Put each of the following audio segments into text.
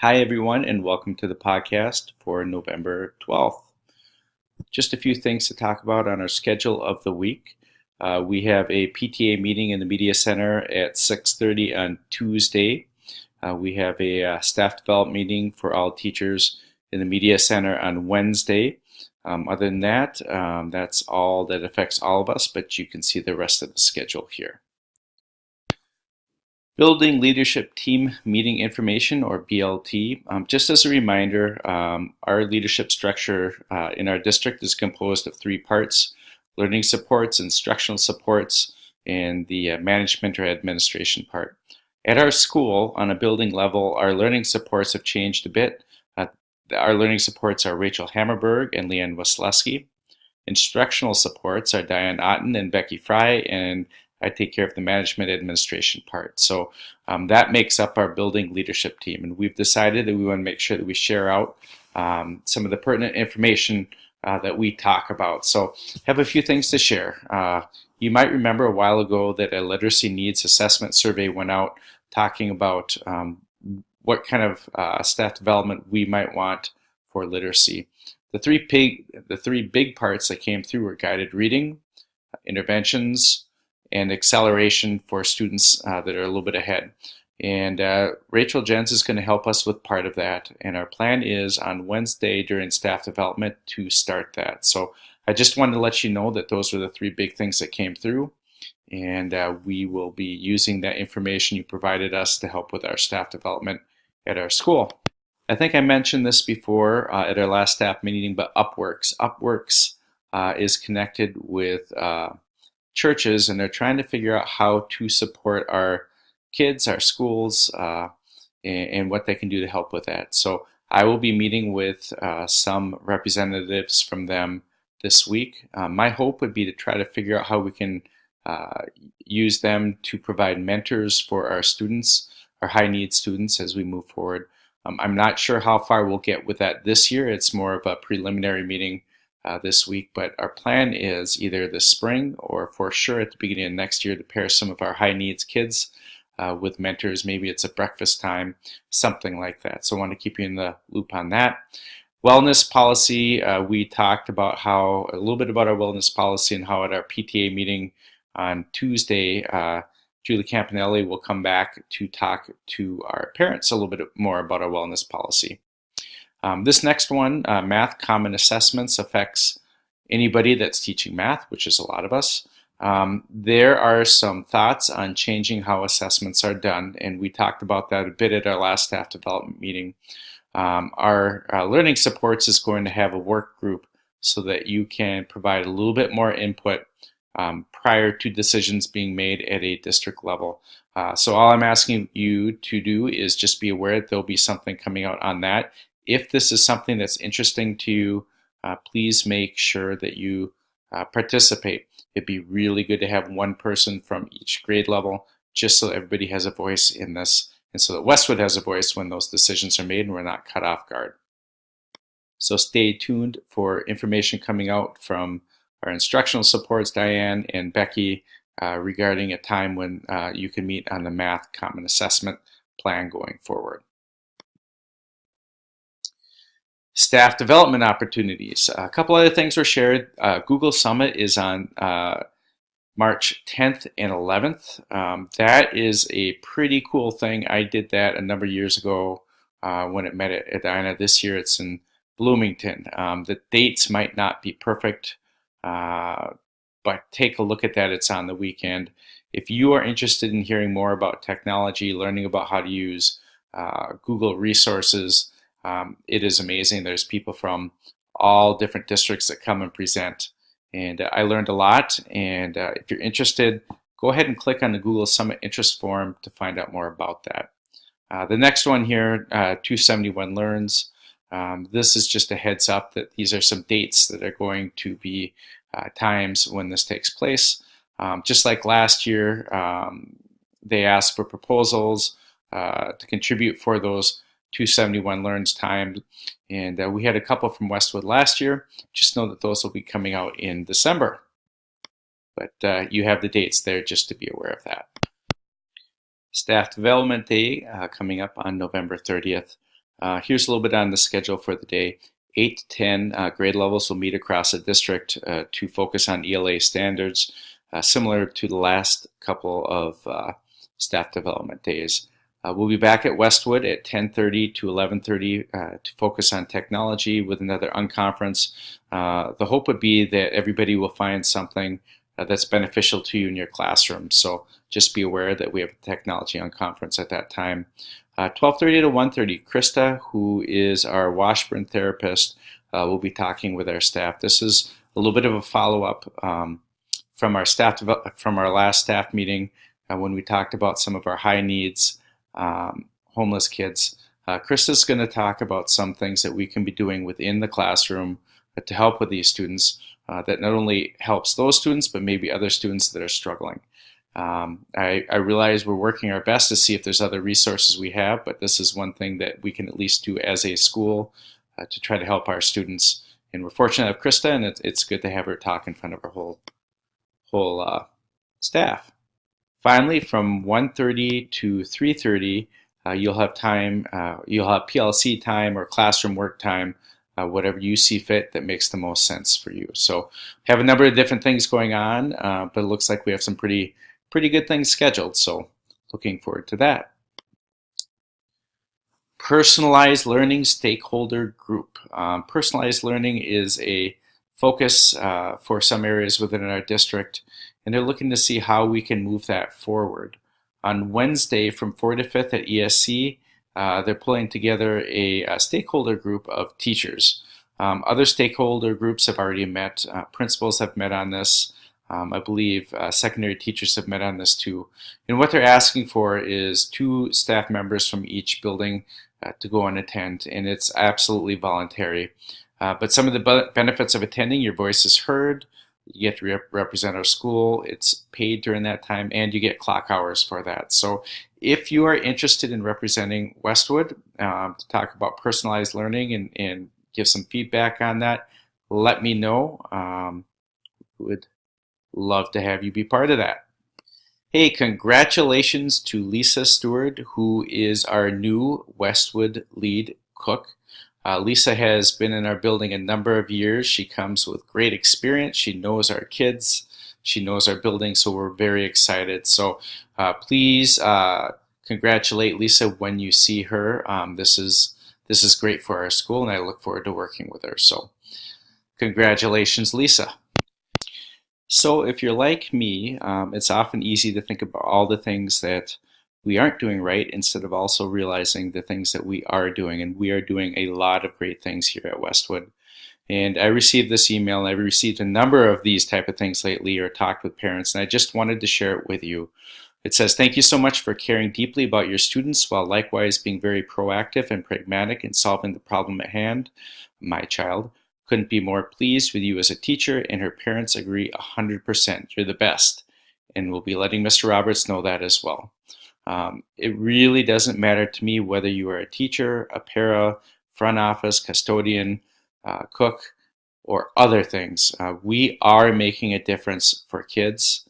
Hi, everyone, and welcome to the podcast for November 12th. Just a few things to talk about on our schedule of the week. We have a PTA meeting in the Media Center at 6:30 on Tuesday. We have a staff development meeting for all teachers in the Media Center on Wednesday. Other than that, that's all that affects all of us, but you can see the rest of the schedule here. Building Leadership Team Meeting Information, or BLT. Just as a reminder, our leadership structure in our district is composed of three parts: learning supports, instructional supports, and the management or administration part. At our school, on a building level, our learning supports have changed a bit. Our learning supports are Rachel Hammerberg and Leanne Wasilewski. Instructional supports are Diane Otten and Becky Fry, and I take care of the management administration part. So that makes up our building leadership team. And we've decided that we want to make sure that we share out some of the pertinent information that we talk about. So I have a few things to share. You might remember a while ago that a literacy needs assessment survey went out talking about what kind of staff development we might want for literacy. The three big parts that came through were guided reading, interventions, and acceleration for students that are a little bit ahead. And Rachel Jens is going to help us with part of that. And our plan is on Wednesday during staff development to start that. So I just wanted to let you know that those were the three big things that came through. And we will be using that information you provided us to help with our staff development at our school. I think I mentioned this before at our last staff meeting, but Upworks. Upworks is connected with churches, and they're trying to figure out how to support our kids, our schools, and what they can do to help with that. So I will be meeting with some representatives from them this week. My hope would be to try to figure out how we can use them to provide mentors for our students, our high need students, as we move forward. I'm not sure how far we'll get with that this year. It's more of a preliminary meeting this week, but our plan is either this spring or for sure at the beginning of next year to pair some of our high needs kids with mentors. Maybe it's a breakfast time, something like that. So I want to keep you in the loop on that. Wellness policy, we talked about a little bit about our wellness policy and how at our PTA meeting on Tuesday, Julie Campanelli will come back to talk to our parents a little bit more about our wellness policy. This next one, math common assessments, affects anybody that's teaching math, which is a lot of us. There are some thoughts on changing how assessments are done, and we talked about that a bit at our last staff development meeting. Our learning supports is going to have a work group so that you can provide a little bit more input prior to decisions being made at a district level. So all I'm asking you to do is just be aware that there'll be something coming out on that. If this is something that's interesting to you, please make sure that you participate. It'd be really good to have one person from each grade level, just so everybody has a voice in this, and so that Westwood has a voice when those decisions are made and we're not caught off guard. So stay tuned for information coming out from our instructional supports, Diane and Becky, regarding a time when you can meet on the math common assessment plan going forward. Staff development opportunities. A couple other things were shared. Google Summit is on March 10th and 11th. That is a pretty cool thing. I did that a number of years ago when it met at Edina. This year it's in Bloomington. The dates might not be perfect, but take a look at that. It's on the weekend. If you are interested in hearing more about technology, learning about how to use Google resources, it is amazing. There's people from all different districts that come and present, and I learned a lot. And if you're interested, go ahead and click on the Google Summit interest form to find out more about that. The next one here, 271 Learns. This is just a heads up that these are some dates that are going to be times when this takes place. Just like last year, they asked for proposals to contribute for those 271 Learns time, and we had a couple from Westwood last year. Just know that those will be coming out in December, but you have the dates there just to be aware of that. Staff Development Day coming up on November 30th. Here's a little bit on the schedule for the day. 8 to 10 grade levels will meet across the district to focus on ELA standards, similar to the last couple of staff development days. We'll be back at Westwood at 10:30 to 11:30 to focus on technology with another unconference. The hope would be that everybody will find something that's beneficial to you in your classroom. So just be aware that we have a technology unconference at that time. 12:30 to 1:30, Krista, who is our Washburn therapist, will be talking with our staff. This is a little bit of a follow-up from our last staff meeting when we talked about some of our high needs homeless kids. Krista's going to talk about some things that we can be doing within the classroom to help with these students that not only helps those students, but maybe other students that are struggling. I realize we're working our best to see if there's other resources we have, but this is one thing that we can at least do as a school to try to help our students. And we're fortunate to have Krista, and it's good to have her talk in front of our whole staff. Finally, from 1:30 to 3:30, you'll have time, you'll have PLC time or classroom work time, whatever you see fit that makes the most sense for you. So have a number of different things going on, but it looks like we have some pretty good things scheduled. So looking forward to that. Personalized learning stakeholder group. Personalized learning is a focus for some areas within our district, and they're looking to see how we can move that forward. On Wednesday from 4 to 5th at ESC, they're pulling together a stakeholder group of teachers. Other stakeholder groups have already met. Principals have met on this. I believe secondary teachers have met on this too. And what they're asking for is 2 staff members from each building to go and attend, and it's absolutely voluntary. But some of the benefits of attending: your voice is heard, you get to represent our school, it's paid during that time, and you get clock hours for that. So if you are interested in representing Westwood to talk about personalized learning and give some feedback on that, let me know. Would love to have you be part of that. Hey, congratulations to Lisa Stewart, who is our new Westwood lead cook. Lisa has been in our building a number of years. She comes with great experience. She knows our kids. She knows our building, so we're very excited. So please congratulate Lisa when you see her. This is great for our school, and I look forward to working with her. So congratulations, Lisa. So if you're like me, it's often easy to think about all the things that we aren't doing right instead of also realizing the things that we are doing. And we are doing a lot of great things here at Westwood. And I received this email, and I've received a number of these type of things lately, or talked with parents, and I just wanted to share it with you. It says, "Thank you so much for caring deeply about your students while likewise being very proactive and pragmatic in solving the problem at hand. My child couldn't be more pleased with you as a teacher, and her parents agree 100%. You're the best. And we'll be letting Mr. Roberts know that as well." It really doesn't matter to me whether you are a teacher, a para, front office, custodian, cook, or other things. We are making a difference for kids,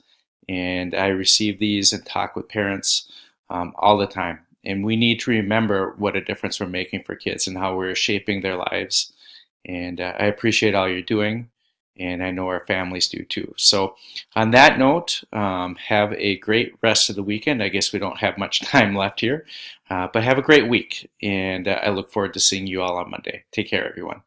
and I receive these and talk with parents all the time. And we need to remember what a difference we're making for kids and how we're shaping their lives. And I appreciate all you're doing, and I know our families do too. So on that note, have a great rest of the weekend. I guess we don't have much time left here, but have a great week, and I look forward to seeing you all on Monday. Take care, everyone.